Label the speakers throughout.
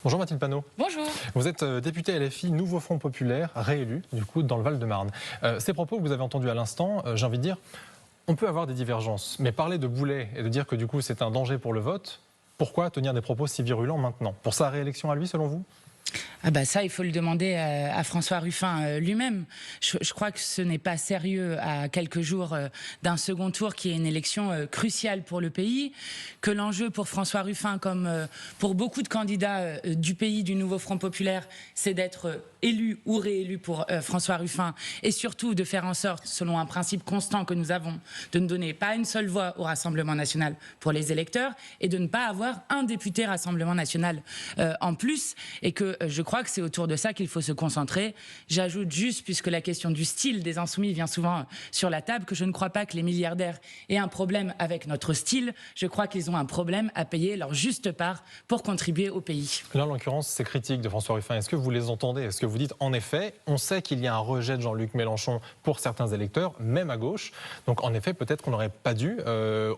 Speaker 1: Bonjour Mathilde Panot.
Speaker 2: Bonjour.
Speaker 1: Vous êtes députée LFI Nouveau Front Populaire, réélu du coup dans le Val-de-Marne. Ces propos que vous avez entendus à l'instant, j'ai envie de dire, on peut avoir des divergences, mais parler de boulet et de dire que du coup c'est un danger pour le vote, pourquoi tenir des propos si virulents maintenant? Pour sa réélection à lui selon vous?
Speaker 2: Ah bah ça, il faut le demander à François Ruffin lui-même. Je crois que ce n'est pas sérieux à quelques jours d'un second tour qui est une élection cruciale pour le pays, que l'enjeu pour François Ruffin, comme pour beaucoup de candidats du pays du Nouveau Front Populaire, c'est d'être élu ou réélu pour François Ruffin et surtout de faire en sorte, selon un principe constant que nous avons, de ne donner pas une seule voix au Rassemblement national pour les électeurs et de ne pas avoir un député Rassemblement national en plus, et que je crois que c'est autour de ça qu'il faut se concentrer. J'ajoute juste, puisque la question du style des Insoumis vient souvent sur la table, que je ne crois pas que les milliardaires aient un problème avec notre style. Je crois qu'ils ont un problème à payer leur juste part pour contribuer au pays.
Speaker 1: Là, en l'occurrence, ces critiques de François Ruffin, est-ce que vous les entendez? Est-ce que vous dites, en effet, on sait qu'il y a un rejet de Jean-Luc Mélenchon pour certains électeurs, même à gauche. Donc, en effet, peut-être qu'on n'aurait pas dû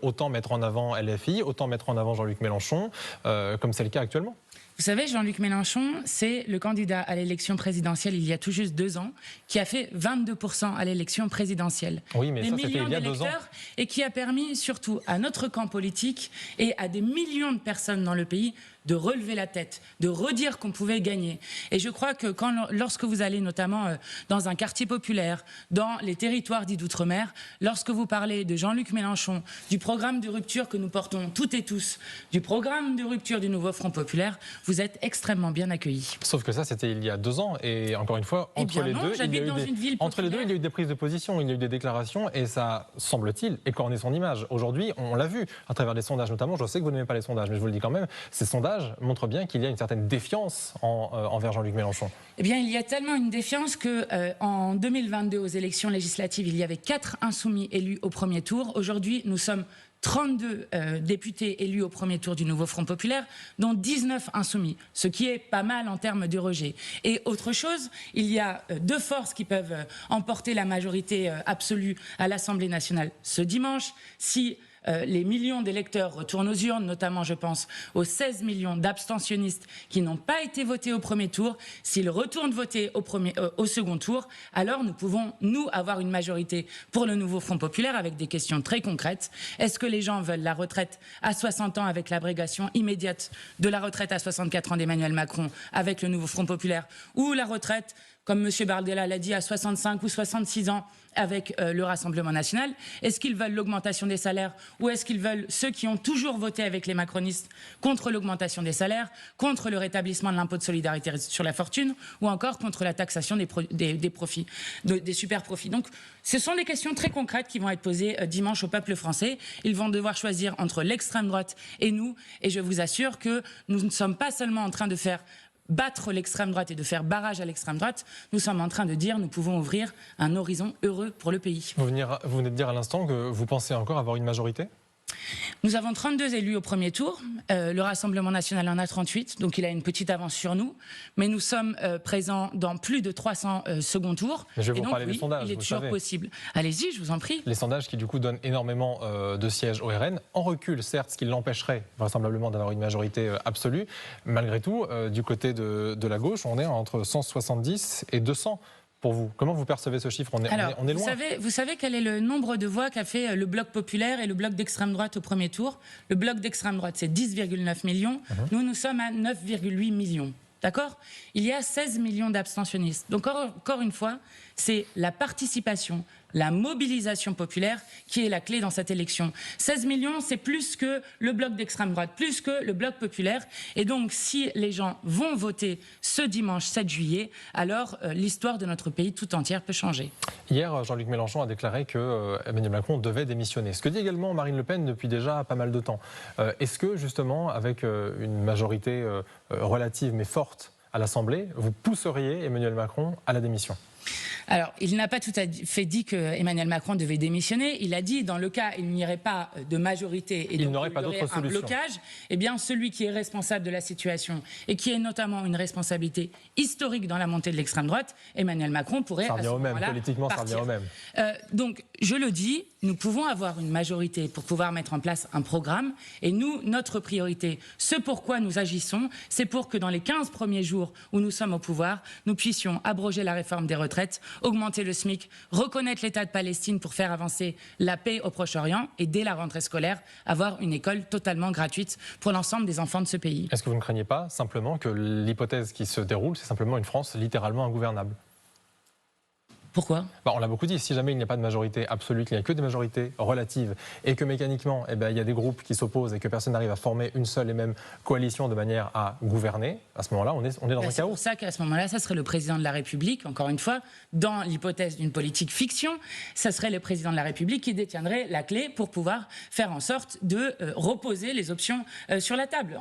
Speaker 1: autant mettre en avant LFI, autant mettre en avant Jean-Luc Mélenchon, comme c'est le cas actuellement.
Speaker 2: Vous savez, Jean-Luc Mélenchon, c'est le candidat à l'élection présidentielle il y a tout juste 2 ans, qui a fait 22% à l'élection présidentielle.
Speaker 1: Oui, mais ça, c'était il y a 2 ans.
Speaker 2: Et qui a permis surtout à notre camp politique et à des millions de personnes dans le pays de relever la tête, de redire qu'on pouvait gagner. Et je crois que lorsque vous allez notamment dans un quartier populaire, dans les territoires dits d'outre-mer, lorsque vous parlez de Jean-Luc Mélenchon, du programme de rupture que nous portons toutes et tous, du programme de rupture du Nouveau Front Populaire, vous êtes extrêmement bien accueillis.
Speaker 1: Sauf que ça, c'était il y a 2 ans. Et encore une fois, entre les deux, il y a eu des prises de position, il y a eu des déclarations, et ça, semble-t-il, écorné son image. Aujourd'hui, on l'a vu à travers des sondages notamment. Je sais que vous n'aimez pas les sondages, mais je vous le dis quand même, ces sondages montrent bien qu'il y a une certaine défiance envers Jean-Luc Mélenchon.
Speaker 2: Eh bien, il y a tellement une défiance que en 2022, aux élections législatives, il y avait 4 insoumis élus au premier tour. Aujourd'hui, nous sommes 32 députés élus au premier tour du Nouveau Front Populaire, dont 19 insoumis, ce qui est pas mal en termes de rejet. Et autre chose, il y a 2 forces qui peuvent emporter la majorité absolue à l'Assemblée nationale ce dimanche. Si les millions d'électeurs retournent aux urnes, notamment je pense aux 16 millions d'abstentionnistes qui n'ont pas été votés au premier tour, s'ils retournent voter au second tour, alors nous pouvons, nous, avoir une majorité pour le Nouveau Front Populaire avec des questions très concrètes. Est-ce que les gens veulent la retraite à 60 ans avec l'abrogation immédiate de la retraite à 64 ans d'Emmanuel Macron avec le Nouveau Front Populaire, ou la retraite, comme M. Bardella l'a dit, à 65 ou 66 ans avec le Rassemblement national? Est-ce qu'ils veulent l'augmentation des salaires, ou est-ce qu'ils veulent, ceux qui ont toujours voté avec les macronistes contre l'augmentation des salaires, contre le rétablissement de l'impôt de solidarité sur la fortune, ou encore contre la taxation des profits, des super profits? Donc ce sont des questions très concrètes qui vont être posées dimanche au peuple français. Ils vont devoir choisir entre l'extrême droite et nous, et je vous assure que nous ne sommes pas seulement en train de faire battre l'extrême droite et de faire barrage à l'extrême droite, nous sommes en train de dire nous pouvons ouvrir un horizon heureux pour le pays.
Speaker 1: Vous venez de dire à l'instant que vous pensez encore avoir une majorité?
Speaker 2: Nous avons 32 élus au premier tour, le Rassemblement national en a 38, donc il a une petite avance sur nous, mais nous sommes présents dans plus de 300 second tours.
Speaker 1: Mais je vais
Speaker 2: et
Speaker 1: vous
Speaker 2: donc
Speaker 1: parler
Speaker 2: oui,
Speaker 1: des sondages,
Speaker 2: il est toujours possible. Allez-y, je vous en prie.
Speaker 1: Les sondages qui du coup donnent énormément de sièges au RN, en recul certes, ce qui l'empêcherait vraisemblablement d'avoir une majorité absolue. Malgré tout, du côté de la gauche, on est entre 170 et 200. Pour vous, comment vous percevez ce chiffre? On est loin.
Speaker 2: Vous savez quel est le nombre de voix qu'a fait le bloc populaire et le bloc d'extrême droite au premier tour? Le bloc d'extrême droite, c'est 10,9 millions. Nous sommes à 9,8 millions. D'accord? Il y a 16 millions d'abstentionnistes. Donc, encore une fois, c'est la participation, la mobilisation populaire qui est la clé dans cette élection. 16 millions, c'est plus que le bloc d'extrême droite, plus que le bloc populaire. Et donc, si les gens vont voter ce dimanche 7 juillet, alors l'histoire de notre pays tout entière peut changer.
Speaker 1: Hier, Jean-Luc Mélenchon a déclaré que Emmanuel Macron devait démissionner. Ce que dit également Marine Le Pen depuis déjà pas mal de temps. Est-ce que, justement, avec une majorité relative mais forte à l'Assemblée, vous pousseriez Emmanuel Macron à la démission?
Speaker 2: Alors, il n'a pas tout à fait dit que Emmanuel Macron devait démissionner. Il a dit, dans le cas où il n'y aurait pas de majorité et
Speaker 1: il n'aurait pas d'autre solution.
Speaker 2: Un blocage, eh bien, celui qui est responsable de la situation et qui est notamment une responsabilité historique dans la montée de l'extrême droite, Emmanuel Macron pourrait
Speaker 1: ça revient au même. Politiquement,
Speaker 2: partir.
Speaker 1: Ça revient au même.
Speaker 2: Donc, je le dis, nous pouvons avoir une majorité pour pouvoir mettre en place un programme. Et nous, notre priorité, ce pourquoi nous agissons, c'est pour que dans les 15 premiers jours où nous sommes au pouvoir, nous puissions abroger la réforme des retraites, augmenter le SMIC, reconnaître l'État de Palestine pour faire avancer la paix au Proche-Orient et dès la rentrée scolaire, avoir une école totalement gratuite pour l'ensemble des enfants de ce pays.
Speaker 1: Est-ce que vous ne craignez pas simplement que l'hypothèse qui se déroule, c'est simplement une France littéralement ingouvernable ?
Speaker 2: Pourquoi ?
Speaker 1: On l'a beaucoup dit, si jamais il n'y a pas de majorité absolue, qu'il n'y a que des majorités relatives et que mécaniquement il y a des groupes qui s'opposent et que personne n'arrive à former une seule et même coalition de manière à gouverner, à ce moment-là on est dans un chaos.
Speaker 2: C'est pour ça qu'à ce moment-là, ça serait le président de la République, encore une fois, dans l'hypothèse d'une politique fiction, ça serait le président de la République qui détiendrait la clé pour pouvoir faire en sorte de reposer les options sur la table,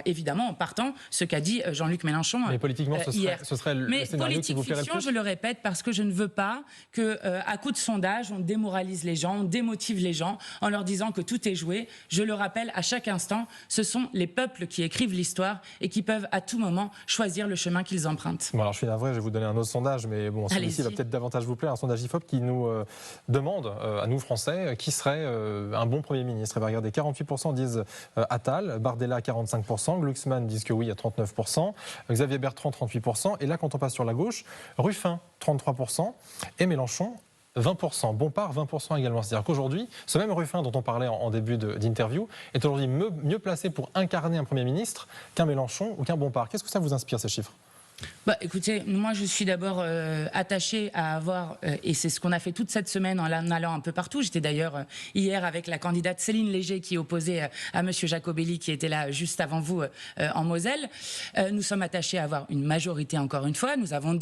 Speaker 2: évidemment en partant ce qu'a dit Jean-Luc Mélenchon
Speaker 1: Mais politiquement, ce serait le scénario qui vous plairait le plus.
Speaker 2: Mais politique fiction, je le répète, parce que je ne veux pas qu'à coup de sondage, on démoralise les gens, on démotive les gens en leur disant que tout est joué. Je le rappelle à chaque instant, ce sont les peuples qui écrivent l'histoire et qui peuvent à tout moment choisir le chemin qu'ils empruntent.
Speaker 1: Bon, alors je suis navré, je vais vous donner un autre sondage, mais bon, celui-ci va peut-être davantage vous plaire. Un sondage IFOP qui nous demande, à nous Français, qui serait un bon Premier ministre. Et va regarder, 48% disent Attal, Bardella 45%, Glucksmann disent que oui à 39%, Xavier Bertrand 38%, et là quand on passe sur la gauche, Ruffin 33%, et Mélenchon 20%, Bompard 20% également. C'est-à-dire qu'aujourd'hui, ce même Ruffin dont on parlait en début d'interview est aujourd'hui mieux placé pour incarner un Premier ministre qu'un Mélenchon ou qu'un Bompard. Qu'est-ce que ça vous inspire, ces chiffres ?
Speaker 2: Écoutez, moi je suis d'abord attachée à avoir, et c'est ce qu'on a fait toute cette semaine en allant un peu partout. J'étais d'ailleurs hier avec la candidate Céline Léger qui est opposée à monsieur Jacobelli qui était là juste avant vous en Moselle. Nous sommes attachés à avoir une majorité encore une fois. Nous avons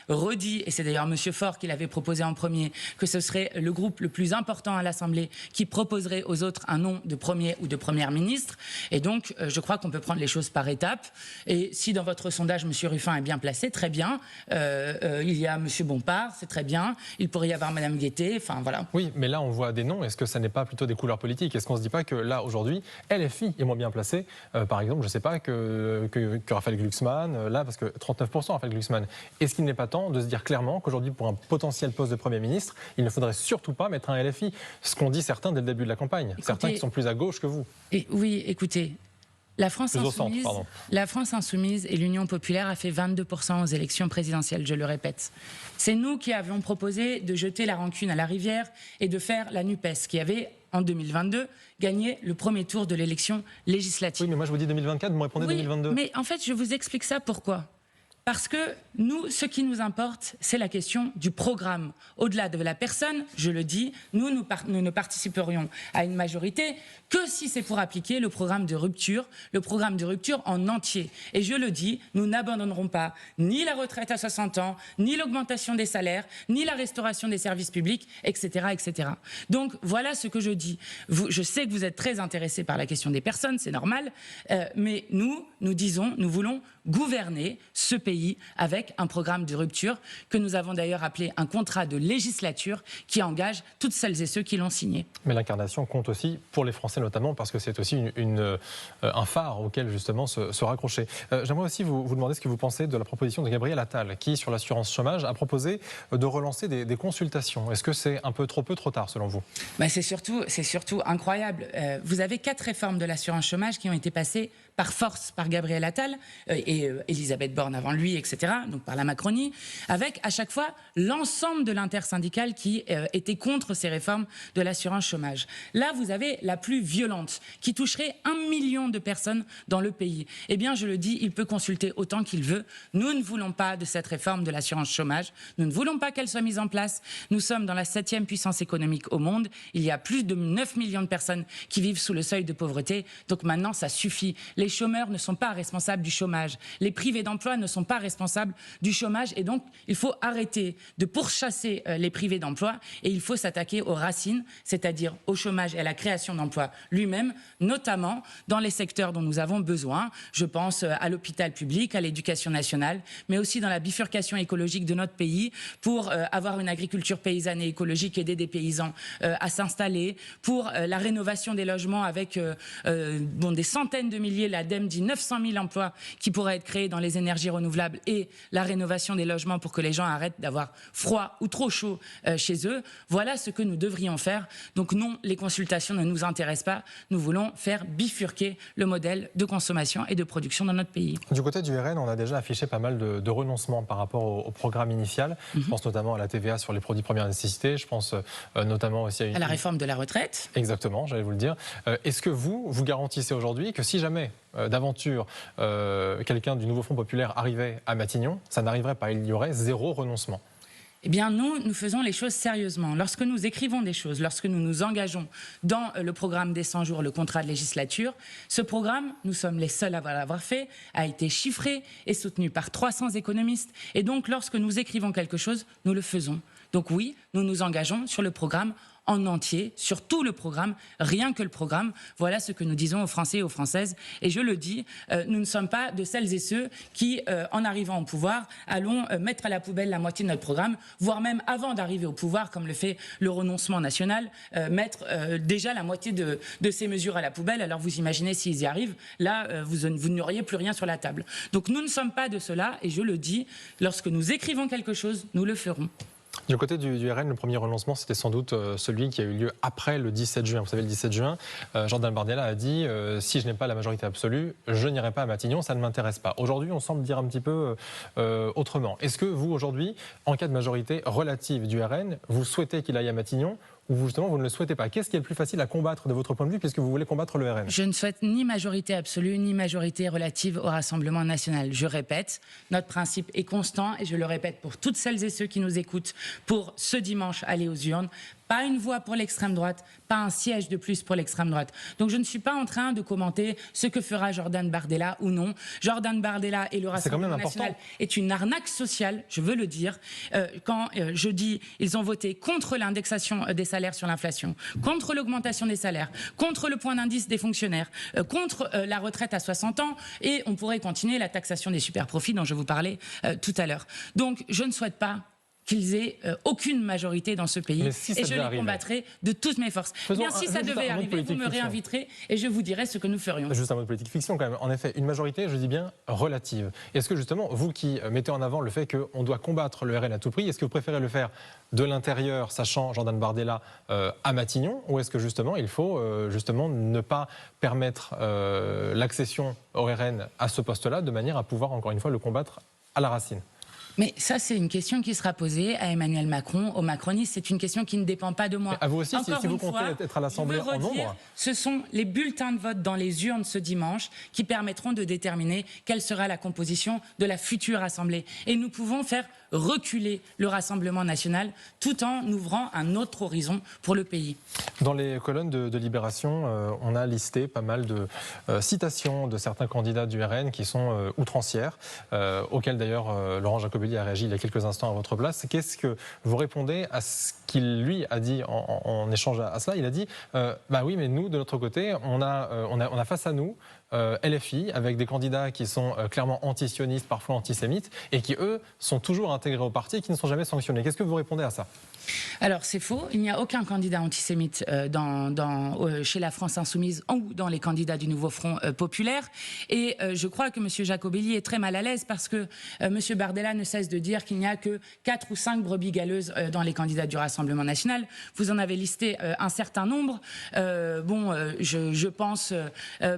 Speaker 2: redit, et c'est d'ailleurs monsieur Faure qui l'avait proposé en premier, que ce serait le groupe le plus important à l'Assemblée qui proposerait aux autres un nom de premier ou de première ministre. Et donc je crois qu'on peut prendre les choses par étapes. Et si dans votre sondage monsieur Ruffin est bien placé, très bien. Il y a M. Bompard, c'est très bien. Il pourrait y avoir Mme Guettet, enfin voilà.
Speaker 1: Oui, mais là on voit des noms. Est-ce que ça n'est pas plutôt des couleurs politiques ? Est-ce qu'on ne se dit pas que là aujourd'hui, LFI est moins bien placé ? Par exemple, je ne sais pas que Raphaël Glucksmann, là parce que 39% Raphaël Glucksmann. Est-ce qu'il n'est pas temps de se dire clairement qu'aujourd'hui pour un potentiel poste de Premier ministre, il ne faudrait surtout pas mettre un LFI ? Ce qu'ont dit certains dès le début de la campagne. Écoutez, certains qui sont plus à gauche que vous.
Speaker 2: Oui, écoutez. La France Insoumise et l'Union populaire a fait 22% aux élections présidentielles, je le répète. C'est nous qui avions proposé de jeter la rancune à la rivière et de faire la NUPES, qui avait, en 2022, gagné le premier tour de l'élection législative.
Speaker 1: Oui, mais moi je vous dis 2024, vous me répondez 2022.
Speaker 2: Mais en fait, je vous explique ça pourquoi. Parce que nous, ce qui nous importe, c'est la question du programme. Au-delà de la personne, je le dis, nous ne participerions à une majorité que si c'est pour appliquer le programme de rupture en entier. Et je le dis, nous n'abandonnerons pas ni la retraite à 60 ans, ni l'augmentation des salaires, ni la restauration des services publics, etc., etc. Donc voilà ce que je dis. Je sais que vous êtes très intéressés par la question des personnes, c'est normal, mais nous disons, nous voulons gouverner ce pays avec un programme de rupture que nous avons d'ailleurs appelé un contrat de législature qui engage toutes celles et ceux qui l'ont signé.
Speaker 1: Mais l'incarnation compte aussi pour les Français notamment parce que c'est aussi un phare auquel justement se raccrocher. J'aimerais aussi vous demander ce que vous pensez de la proposition de Gabriel Attal qui, sur l'assurance chômage, a proposé de relancer des consultations. Est-ce que c'est un peu trop tard selon vous ?
Speaker 2: C'est surtout incroyable. Vous avez 4 réformes de l'assurance chômage qui ont été passées par force par Gabriel Attal et Elisabeth Borne avant lui, etc., donc par la Macronie, avec à chaque fois l'ensemble de l'intersyndicale qui était contre ces réformes de l'assurance chômage. Là, vous avez la plus violente, qui toucherait 1 million de personnes dans le pays. Eh bien, je le dis, il peut consulter autant qu'il veut. Nous ne voulons pas de cette réforme de l'assurance chômage. Nous ne voulons pas qu'elle soit mise en place. Nous sommes dans la 7e puissance économique au monde. Il y a plus de 9 millions de personnes qui vivent sous le seuil de pauvreté. Donc maintenant, ça suffit. Les Les chômeurs ne sont pas responsables du chômage. Les privés d'emploi ne sont pas responsables du chômage. Et donc, il faut arrêter de pourchasser les privés d'emploi et il faut s'attaquer aux racines, c'est-à-dire au chômage et à la création d'emplois lui-même, notamment dans les secteurs dont nous avons besoin. Je pense à l'hôpital public, à l'éducation nationale, mais aussi dans la bifurcation écologique de notre pays pour avoir une agriculture paysanne et écologique, aider des paysans à s'installer, pour la rénovation des logements avec des centaines de milliers, l'ADEME dit 900 000 emplois qui pourraient être créés dans les énergies renouvelables et la rénovation des logements pour que les gens arrêtent d'avoir froid ou trop chaud chez eux. Voilà ce que nous devrions faire. Donc non, les consultations ne nous intéressent pas. Nous voulons faire bifurquer le modèle de consommation et de production dans notre pays.
Speaker 1: Du côté du RN, on a déjà affiché pas mal de renoncements par rapport au programme initial. Je pense notamment à la TVA sur les produits de première nécessité. Je pense notamment aussi
Speaker 2: à la réforme de la retraite.
Speaker 1: Exactement, j'allais vous le dire. Est-ce que vous garantissez aujourd'hui que si jamais d'aventure quelqu'un du Nouveau Front Populaire arrivait à Matignon, ça n'arriverait pas, il y aurait zéro renoncement?
Speaker 2: Eh bien, nous faisons les choses sérieusement. Lorsque nous écrivons des choses, lorsque nous nous engageons dans le programme des 100 jours, le contrat de législature, ce programme, nous sommes les seuls à l'avoir fait, a été chiffré et soutenu par 300 économistes. Et donc, lorsque nous écrivons quelque chose, nous le faisons. Donc oui, nous nous engageons sur le programme en entier, sur tout le programme, rien que le programme. Voilà ce que nous disons aux Français et aux Françaises. Et je le dis, nous ne sommes pas de celles et ceux qui, en arrivant au pouvoir, allons mettre à la poubelle la moitié de notre programme, voire même avant d'arriver au pouvoir, comme le fait le renoncement national, mettre déjà la moitié de ces mesures à la poubelle. Alors vous imaginez s'ils y arrivent, là, vous n'auriez plus rien sur la table. Donc nous ne sommes pas de cela, et je le dis, lorsque nous écrivons quelque chose, nous le ferons.
Speaker 1: Du côté du RN, le premier renoncement, c'était sans doute celui qui a eu lieu après le 17 juin. Vous savez, le 17 juin, Jordan Bardella a dit « Si je n'ai pas la majorité absolue, je n'irai pas à Matignon, ça ne m'intéresse pas ». Aujourd'hui, on semble dire un petit peu autrement. Est-ce que vous, aujourd'hui, en cas de majorité relative du RN, vous souhaitez qu'il aille à Matignon ou justement vous ne le souhaitez pas? Qu'est-ce qui est le plus facile à combattre de votre point de vue puisque vous voulez combattre le RN?
Speaker 2: Je ne souhaite ni majorité absolue ni majorité relative au Rassemblement national. Je répète, notre principe est constant et je le répète pour toutes celles et ceux qui nous écoutent pour ce dimanche aller aux urnes. Pas une voix pour l'extrême droite, pas un siège de plus pour l'extrême droite. Donc je ne suis pas en train de commenter ce que fera Jordan Bardella ou non. Jordan Bardella et le Rassemblement national est une arnaque sociale, je veux le dire. Quand je dis ils ont voté contre l'indexation des salaires sur l'inflation, contre l'augmentation des salaires, contre le point d'indice des fonctionnaires, contre la retraite à 60 ans, et on pourrait continuer la taxation des superprofits dont je vous parlais tout à l'heure. Donc je ne souhaite pas qu'ils aient aucune majorité dans ce pays.
Speaker 1: Si
Speaker 2: et je les combattrai de toutes mes forces. Bien, si ça devait arriver, vous me réinviterez et je vous dirai ce que nous ferions.
Speaker 1: Juste un mot de politique fiction quand même. En effet, une majorité, je dis bien relative. Est-ce que justement, vous qui mettez en avant le fait qu'on doit combattre le RN à tout prix, est-ce que vous préférez le faire de l'intérieur, sachant Jordan Bardella à Matignon, ou est-ce que justement il faut justement ne pas permettre l'accession au RN à ce poste-là de manière à pouvoir encore une fois le combattre à la racine?
Speaker 2: Mais ça, c'est une question qui sera posée à Emmanuel Macron, aux macronistes. C'est une question qui ne dépend pas de moi.
Speaker 1: Mais à vous aussi, si vous comptez être à l'Assemblée en nombre.
Speaker 2: Ce sont les bulletins de vote dans les urnes ce dimanche qui permettront de déterminer quelle sera la composition de la future Assemblée. Et nous pouvons faire reculer le Rassemblement national tout en ouvrant un autre horizon pour le pays.
Speaker 1: Dans les colonnes de Libération, on a listé pas mal de citations de certains candidats du RN qui sont outrancières, auxquelles d'ailleurs Laurent Jacobelli a réagi il y a quelques instants à votre place. Qu'est-ce que vous répondez à ce qu'il lui a dit en échange à cela? Il a dit bah oui, mais nous de notre côté, on a face à nous LFI avec des candidats qui sont clairement anti-sionistes, parfois antisémites, et qui eux sont toujours intégrés au parti et qui ne sont jamais sanctionnés. Qu'est-ce que vous répondez à ça?
Speaker 2: Alors c'est faux, il n'y a aucun candidat antisémite chez la France Insoumise ou dans les candidats du Nouveau Front Populaire. Et je crois que M. Jacobelli est très mal à l'aise parce que M. Bardella ne cesse de dire qu'il n'y a que 4 ou 5 brebis galeuses dans les candidats du Rassemblement national. Vous en avez listé un certain nombre. Je pense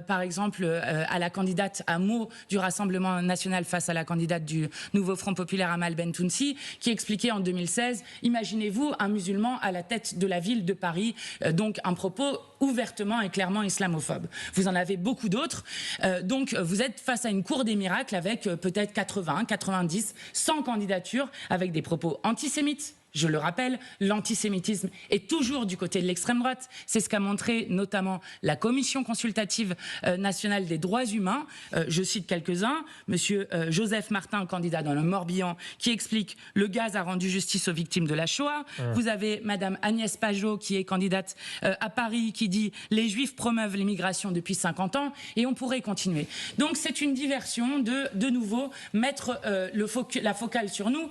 Speaker 2: par exemple à la candidate à mots du Rassemblement national face à la candidate du Nouveau Front Populaire, Amal Bentounsi, qui expliquait en 2016, imaginez-vous un musulman à la tête de la ville de Paris, donc un propos ouvertement et clairement islamophobe. Vous en avez beaucoup d'autres, donc vous êtes face à une cour des miracles avec peut-être 80, 90, 100 candidatures avec des propos antisémites, Je le rappelle, l'antisémitisme est toujours du côté de l'extrême droite. C'est ce qu'a montré notamment la Commission consultative nationale des droits humains. Je cite quelques-uns. Monsieur Joseph Martin, candidat dans le Morbihan, qui explique « Le gaz a rendu justice aux victimes de la Shoah ». Vous avez Madame Agnès Pajot, qui est candidate à Paris, qui dit « Les Juifs promeuvent l'immigration depuis 50 ans ». Et on pourrait continuer. Donc c'est une diversion de nouveau mettre la focale sur nous.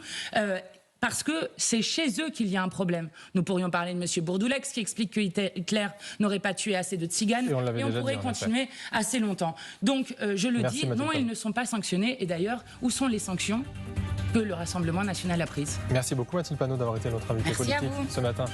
Speaker 2: Parce que c'est chez eux qu'il y a un problème. Nous pourrions parler de M. Bourdoulex qui explique que Hitler n'aurait pas tué assez de tziganes et on pourrait continuer assez longtemps. Donc je le dis, non, ils ne sont pas sanctionnés. Et d'ailleurs, où sont les sanctions que le Rassemblement national a prises?
Speaker 1: Merci beaucoup Mathilde Panot d'avoir été notre invitée politique ce matin.